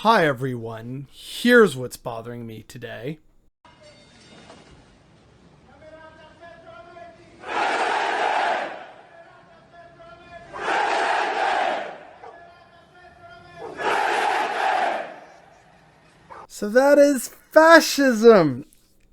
Hi everyone, here's what's bothering me today. So that is fascism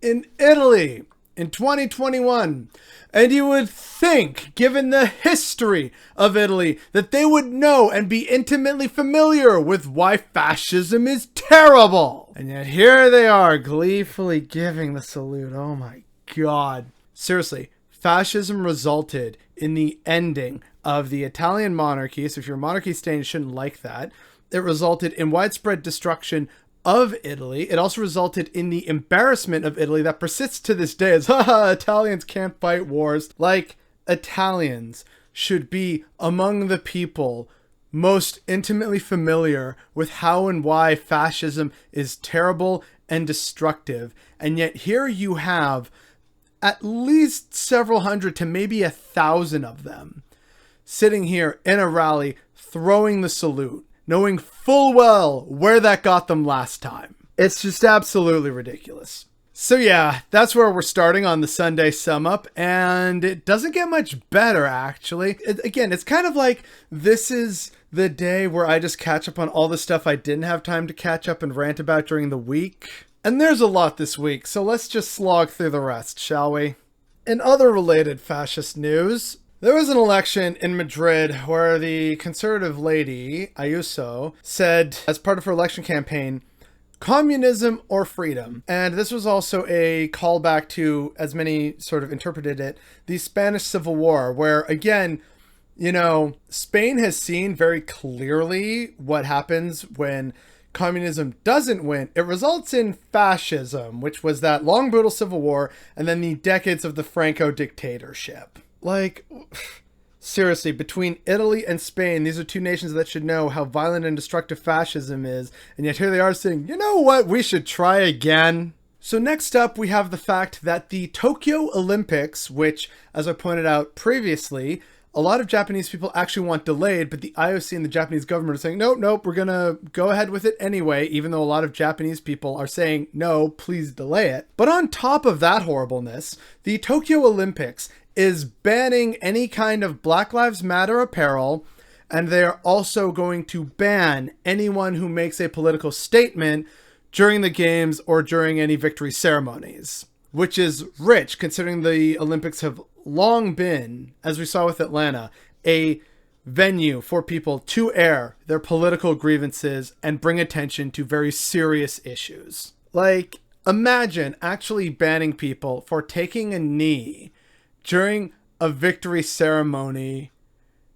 in Italy in 2021. And you would think, given the history of Italy, that they would know and be intimately familiar with why fascism is terrible. And yet here they are, gleefully giving the salute. Oh my God. Seriously, fascism resulted in the ending of the Italian monarchy. So if you're a monarchy state, you shouldn't like that. It resulted in widespread destruction of Italy. It also resulted in the embarrassment of Italy that persists to this day as, haha, Italians can't fight wars. Like, Italians should be among the people most intimately familiar with how and why fascism is terrible and destructive. And yet here you have at least several hundred to maybe 1,000 of them sitting here in a rally throwing the salute, knowing full well where that got them last time. It's just absolutely ridiculous. So yeah, that's where we're starting on the Sunday sum up, and it doesn't get much better, actually. Again, it's kind of like this is the day where I just catch up on all the stuff I didn't have time to catch up and rant about during the week. And there's a lot this week, so let's just slog through the rest, shall we? In other related fascist news, there was an election in Madrid where the conservative lady, Ayuso, said as part of her election campaign, communism or freedom. And this was also a callback to, as many sort of interpreted it, the Spanish Civil War, where again, you know, Spain has seen very clearly what happens when communism doesn't win. It results in fascism, which was that long, brutal civil war, and then the decades of the Franco dictatorship. Like, seriously, between Italy and Spain, these are two nations that should know how violent and destructive fascism is, and yet here they are saying, you know what, we should try again. So next up, we have the fact that the Tokyo Olympics, which, as I pointed out previously, a lot of Japanese people actually want delayed, but the IOC and the Japanese government are saying, nope, we're going to go ahead with it anyway, even though a lot of Japanese people are saying, no, please delay it. But on top of that horribleness, the Tokyo Olympics is banning any kind of Black Lives Matter apparel, and they're also going to ban anyone who makes a political statement during the games or during any victory ceremonies, which is rich considering the Olympics have long been, as we saw with Atlanta, a venue for people to air their political grievances and bring attention to very serious issues. Like, imagine actually banning people for taking a knee during a victory ceremony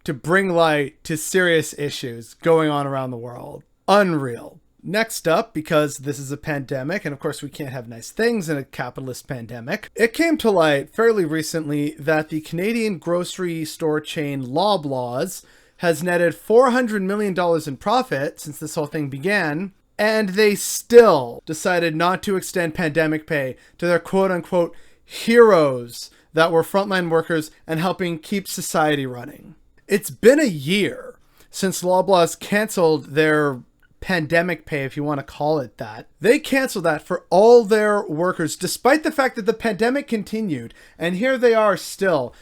to bring light to serious issues going on around the world. Unreal. Next up, because this is a pandemic, and of course we can't have nice things in a capitalist pandemic, it came to light fairly recently that the Canadian grocery store chain Loblaws has netted $400 million in profit since this whole thing began, and they still decided not to extend pandemic pay to their quote-unquote heroes that were frontline workers and helping keep society running. It's been a year since Loblaws canceled their pandemic pay, if you want to call it that. They canceled that for all their workers, despite the fact that the pandemic continued, and here they are still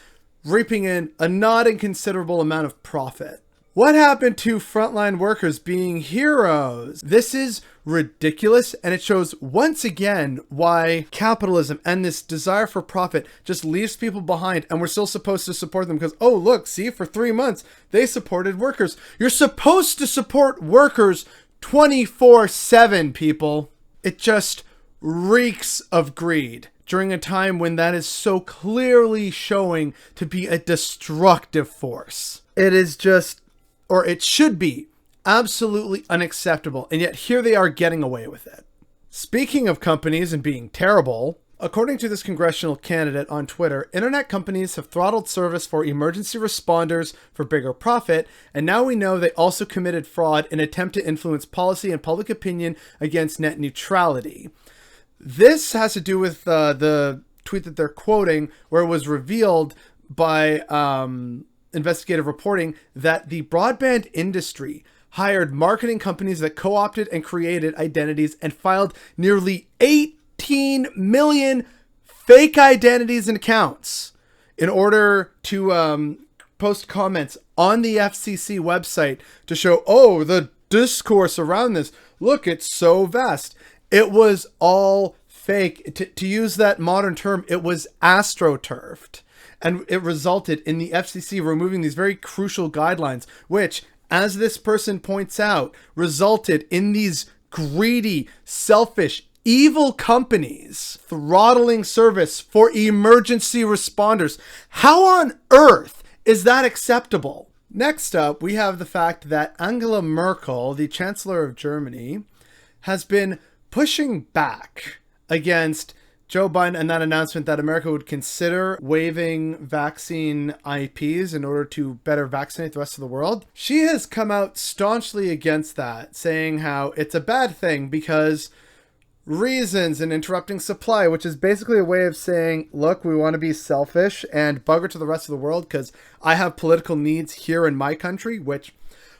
reaping in a not inconsiderable amount of profit. What happened to frontline workers being heroes? This is ridiculous, and it shows once again why capitalism and this desire for profit just leaves people behind, and we're still supposed to support them because, oh, look, see, for 3 months, they supported workers. You're supposed to support workers 24/7, people. It just reeks of greed during a time when that is so clearly showing to be a destructive force. It is just, or it should be, absolutely unacceptable, and yet here they are getting away with it. Speaking of companies and being terrible, according to this congressional candidate on Twitter, internet companies have throttled service for emergency responders for bigger profit, and now we know they also committed fraud in an attempt to influence policy and public opinion against net neutrality. This has to do with the tweet that they're quoting, where it was revealed by investigative reporting that the broadband industry hired marketing companies that co-opted and created identities and filed nearly 18 million fake identities and accounts in order to post comments on the FCC website to show, oh, the discourse around this, look, it's so vast. It was all fake. To use that modern term, it was astroturfed. And it resulted in the FCC removing these very crucial guidelines, which, as this person points out, resulted in these greedy, selfish, evil companies throttling service for emergency responders. How on earth is that acceptable? Next up, we have the fact that Angela Merkel, the Chancellor of Germany, has been pushing back against Joe Biden and that announcement that America would consider waiving vaccine IPs in order to better vaccinate the rest of the world. She has come out staunchly against that, saying how it's a bad thing because reasons and interrupting supply, which is basically a way of saying, look, we want to be selfish and bugger to the rest of the world because I have political needs here in my country, which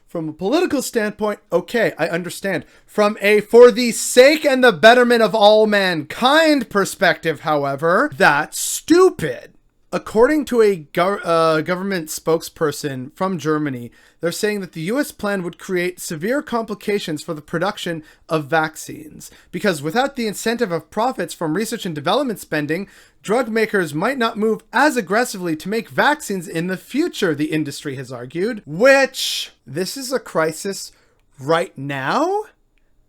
from a political standpoint, okay, I understand. From a for the sake and the betterment of all mankind perspective, however, that's stupid. According to a government spokesperson from Germany, they're saying that the US plan would create severe complications for the production of vaccines because without the incentive of profits from research and development spending, drug makers might not move as aggressively to make vaccines in the future, the industry has argued, which this is a crisis right now.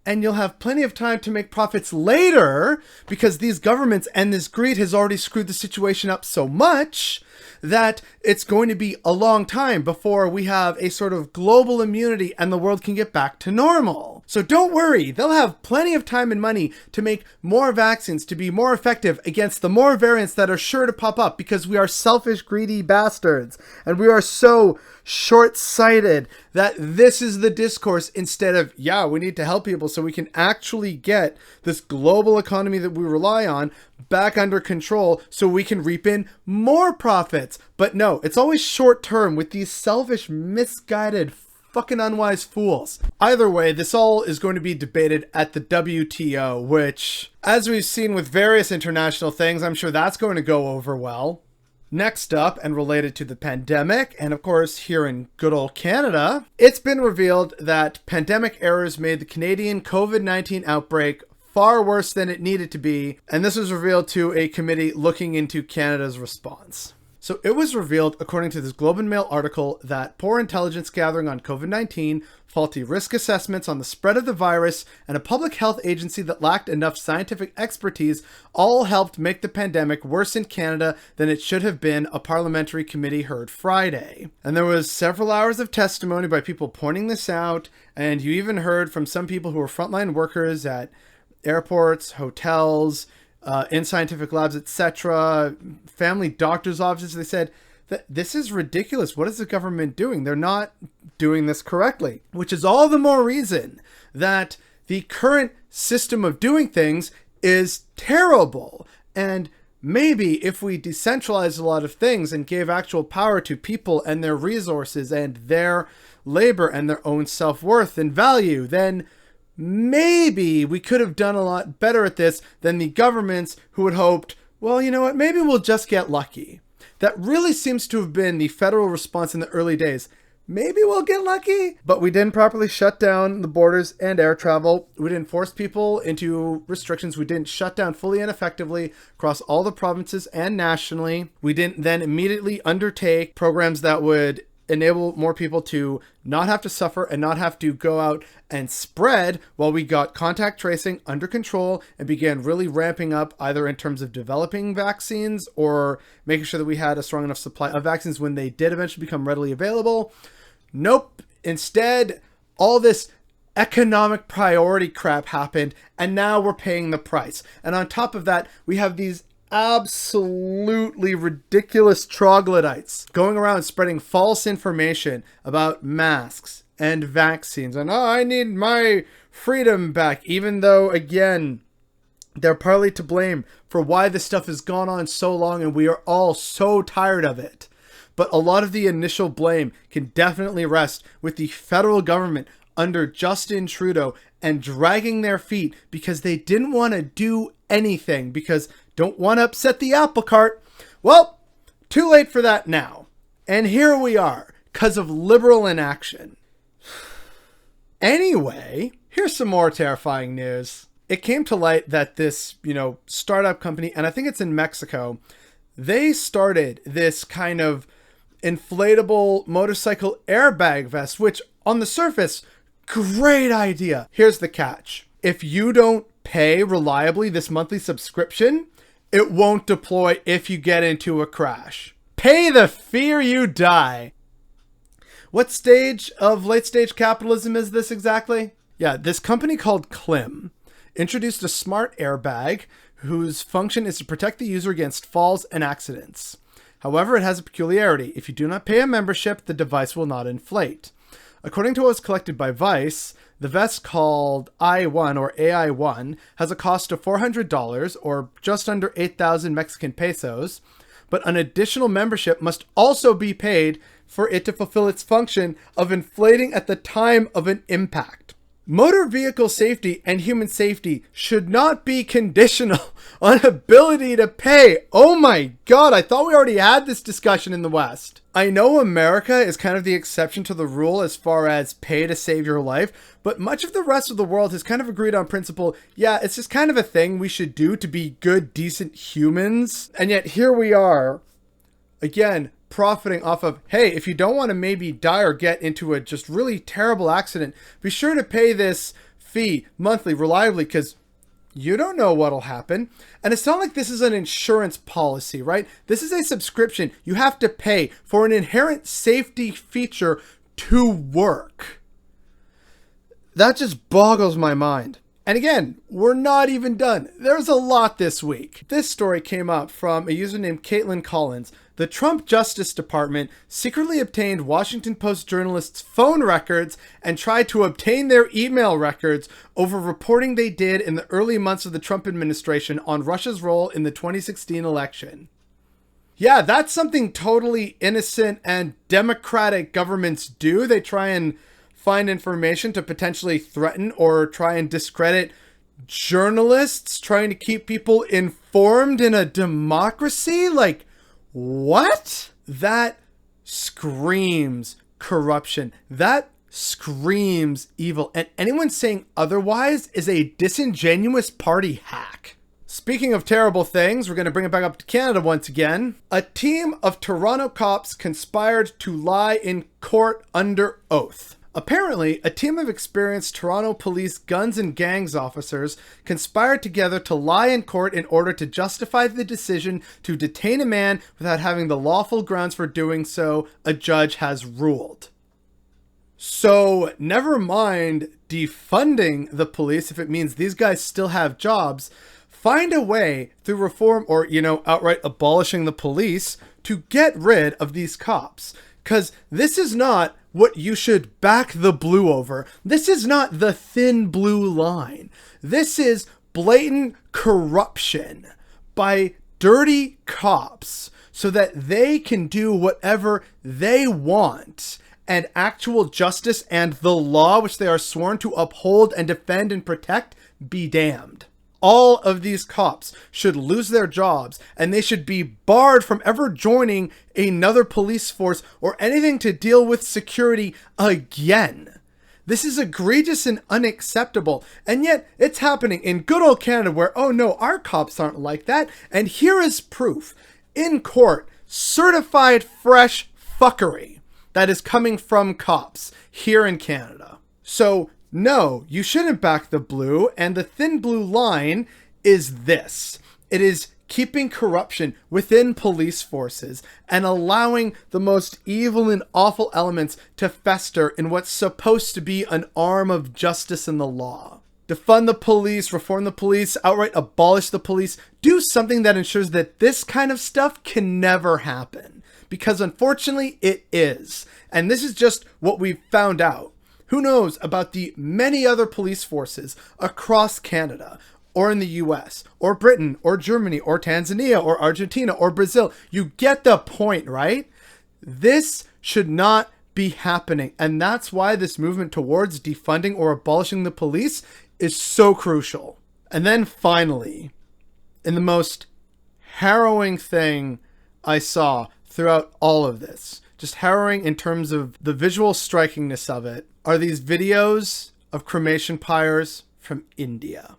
And you'll have plenty of time to make profits later because these governments and this greed has already screwed the situation up so much that it's going to be a long time before we have a sort of global immunity and the world can get back to normal. So don't worry, they'll have plenty of time and money to make more vaccines to be more effective against the more variants that are sure to pop up because we are selfish, greedy bastards. And we are so short-sighted that this is the discourse instead of, yeah, we need to help people so we can actually get this global economy that we rely on back under control so we can reap in more profits. But no, it's always short-term with these selfish, misguided, fucking unwise fools. Either way, this all is going to be debated at the WTO, which, as we've seen with various international things, I'm sure that's going to go over well. Next up, and related to the pandemic, and of course here in good old Canada, it's been revealed that pandemic errors made the Canadian COVID-19 outbreak far worse than it needed to be, and this was revealed to a committee looking into Canada's response. So it was revealed, according to this Globe and Mail article, that poor intelligence gathering on COVID-19, faulty risk assessments on the spread of the virus, and a public health agency that lacked enough scientific expertise all helped make the pandemic worse in Canada than it should have been, a parliamentary committee heard Friday. And there was several hours of testimony by people pointing this out, and you even heard from some people who were frontline workers at airports, hotels, in scientific labs, etc., family doctors' offices. They said that this is ridiculous. What is the government doing? They're not doing this correctly, which is all the more reason that the current system of doing things is terrible. And maybe if we decentralized a lot of things and gave actual power to people and their resources and their labor and their own self-worth and value, then maybe we could have done a lot better at this than the governments who had hoped, well, you know what, maybe we'll just get lucky. That really seems to have been the federal response in the early days. Maybe we'll get lucky, but we didn't properly shut down the borders and air travel. We didn't force people into restrictions. We didn't shut down fully and effectively across all the provinces and nationally. We didn't then immediately undertake programs that would enable more people to not have to suffer and not have to go out and spread while we got contact tracing under control and began really ramping up either in terms of developing vaccines or making sure that we had a strong enough supply of vaccines when they did eventually become readily available. Nope. Instead, all this economic priority crap happened and now we're paying the price. And on top of that, we have these absolutely ridiculous troglodytes going around spreading false information about masks and vaccines and, oh, I need my freedom back, even though, again, they're partly to blame for why this stuff has gone on so long and we are all so tired of it. But a lot of the initial blame can definitely rest with the federal government under Justin Trudeau and dragging their feet because they didn't want to do anything because don't want to upset the apple cart. Well, too late for that now. And here we are because of liberal inaction. Anyway, here's some more terrifying news. It came to light that this, startup company, and I think it's in Mexico, they started this kind of inflatable motorcycle airbag vest, which on the surface, great idea. Here's the catch. If you don't pay reliably this monthly subscription, it won't deploy if you get into a crash. Pay the fee or you die. What stage of late stage capitalism is this exactly? Yeah, this company called Klim introduced a smart airbag whose function is to protect the user against falls and accidents. However, it has a peculiarity. If you do not pay a membership, the device will not inflate. According to what was collected by Vice, the vest called I1 or AI1 has a cost of $400 or just under 8,000 Mexican pesos, but an additional membership must also be paid for it to fulfill its function of inflating at the time of an impact. Motor vehicle safety and human safety should not be conditional on ability to pay. Oh my God, I thought we already had this discussion in the West. I know America is kind of the exception to the rule as far as pay to save your life, but much of the rest of the world has kind of agreed on principle, yeah, it's just kind of a thing we should do to be good, decent humans. And yet here we are, again, profiting off of, hey, if you don't want to maybe die or get into a just really terrible accident, be sure to pay this fee monthly reliably because you don't know what'll happen. And it's not like this is an insurance policy, right? This is a subscription. You have to pay for an inherent safety feature to work. That just boggles my mind. And again, we're not even done. There's a lot this week. This story came up from a user named Caitlin Collins. The Trump Justice Department secretly obtained Washington Post journalists' phone records and tried to obtain their email records over reporting they did in the early months of the Trump administration on Russia's role in the 2016 election. Yeah, that's something totally innocent and democratic governments do. They try and find information to potentially threaten or try and discredit journalists, trying to keep people informed in a democracy. Like, what? That screams corruption. That screams evil. And anyone saying otherwise is a disingenuous party hack. Speaking of terrible things, we're going to bring it back up to Canada once again. A team of Toronto cops conspired to lie in court under oath. Apparently, a team of experienced Toronto police guns and gangs officers conspired together to lie in court in order to justify the decision to detain a man without having the lawful grounds for doing so, a judge has ruled. So, never mind defunding the police if it means these guys still have jobs. Find a way through reform or, outright abolishing the police to get rid of these cops. Because this is not what you should back the blue over. This is not the thin blue line. This is blatant corruption by dirty cops so that they can do whatever they want. And actual justice and the law, which they are sworn to uphold and defend and protect, be damned. All of these cops should lose their jobs and they should be barred from ever joining another police force or anything to deal with security again. This is egregious and unacceptable. And yet it's happening in good old Canada where, oh no, our cops aren't like that. And here is proof in court, certified fresh fuckery that is coming from cops here in Canada. So no, you shouldn't back the blue, and the thin blue line is this. It is keeping corruption within police forces and allowing the most evil and awful elements to fester in what's supposed to be an arm of justice and the law. Defund the police, reform the police, outright abolish the police, do something that ensures that this kind of stuff can never happen. Because unfortunately it is. And this is just what we've found out. Who knows about the many other police forces across Canada, or in the US, or Britain, or Germany, or Tanzania, or Argentina, or Brazil? You get the point, right? This should not be happening. And that's why this movement towards defunding or abolishing the police is so crucial. And then finally, in the most harrowing thing I saw throughout all of this, just harrowing in terms of the visual strikingness of it, are these videos of cremation pyres from India.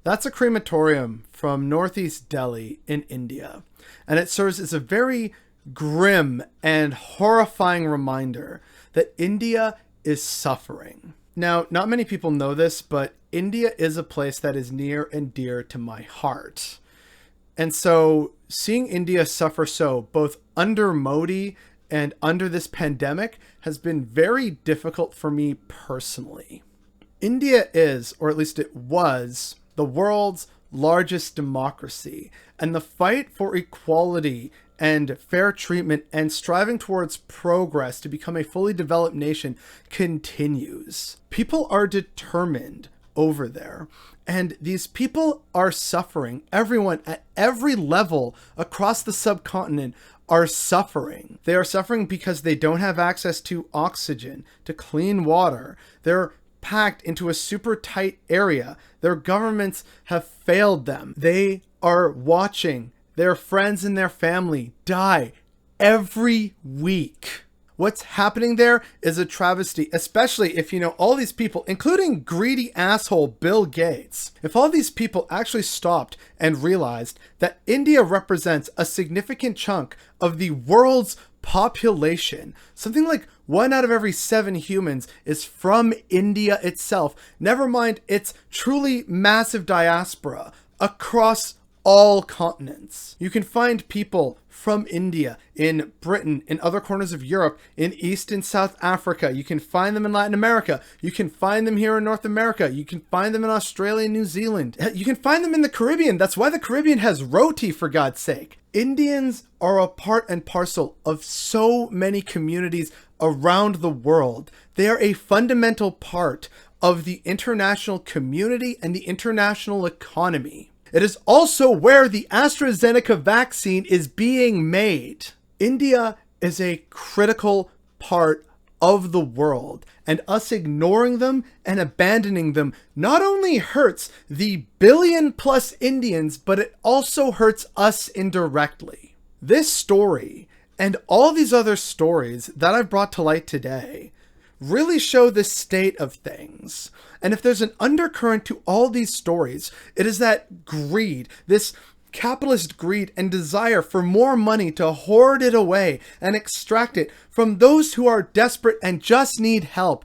That's a crematorium from northeast Delhi in India, and it serves as a very grim and horrifying reminder that India is suffering. Now, not many people know this, but India is a place that is near and dear to my heart. And so seeing India suffer so, both under Modi and under this pandemic, has been very difficult for me personally. India is, or at least it was, the world's largest democracy, and the fight for equality and fair treatment and striving towards progress to become a fully developed nation continues. People are determined over there, and these people are suffering. Everyone at every level across the subcontinent are suffering. They are suffering because they don't have access to oxygen, to clean water. They're packed into a super tight area. Their governments have failed them. They are watching their friends and their family die every week. What's happening there is a travesty, especially if you know all these people, including greedy asshole Bill Gates. If all these people actually stopped and realized that India represents a significant chunk of the world's population, something like 1 out of every 7 humans is from India itself, never mind its truly massive diaspora across all continents. You can find people from India in Britain, in other corners of Europe, in East and South Africa. You can find them in Latin America. You can find them here in North America. You can find them in Australia and New Zealand. You can find them in the Caribbean. That's why the Caribbean has roti, for God's sake. Indians are a part and parcel of so many communities around the world. They are a fundamental part of the international community and the international economy. It is also where the AstraZeneca vaccine is being made. India is a critical part of the world, and us ignoring them and abandoning them not only hurts the billion-plus Indians, but it also hurts us indirectly. This story, and all these other stories that I've brought to light today, really show the state of things. And if there's an undercurrent to all these stories, it is that greed, this capitalist greed and desire for more money to hoard it away and extract it from those who are desperate and just need help.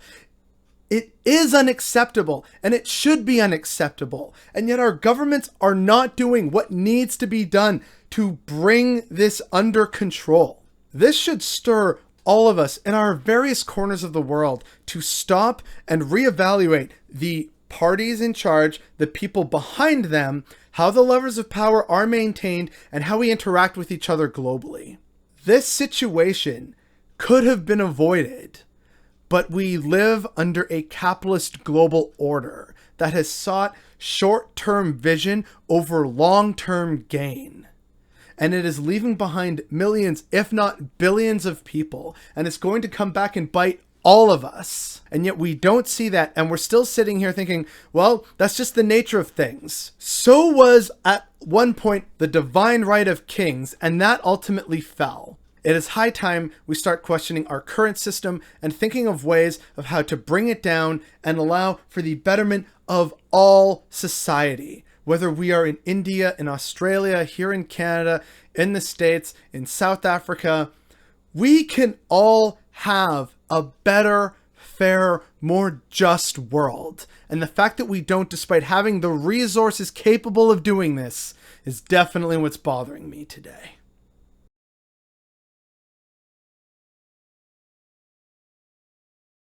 It is unacceptable, and it should be unacceptable. And yet our governments are not doing what needs to be done to bring this under control. This should stir all of us in our various corners of the world to stop and reevaluate the parties in charge, the people behind them, how the levers of power are maintained, and how we interact with each other globally. This situation could have been avoided, but we live under a capitalist global order that has sought short-term vision over long-term gain. And it is leaving behind millions, if not billions of people. And it's going to come back and bite all of us. And yet we don't see that. And we're still sitting here thinking, well, that's just the nature of things. So was at one point the divine right of kings, and that ultimately fell. It is high time we start questioning our current system and thinking of ways of how to bring it down and allow for the betterment of all society. Whether we are in India, in Australia, here in Canada, in the States, in South Africa, we can all have a better, fairer, more just world. And the fact that we don't, despite having the resources capable of doing this, is definitely what's bothering me today.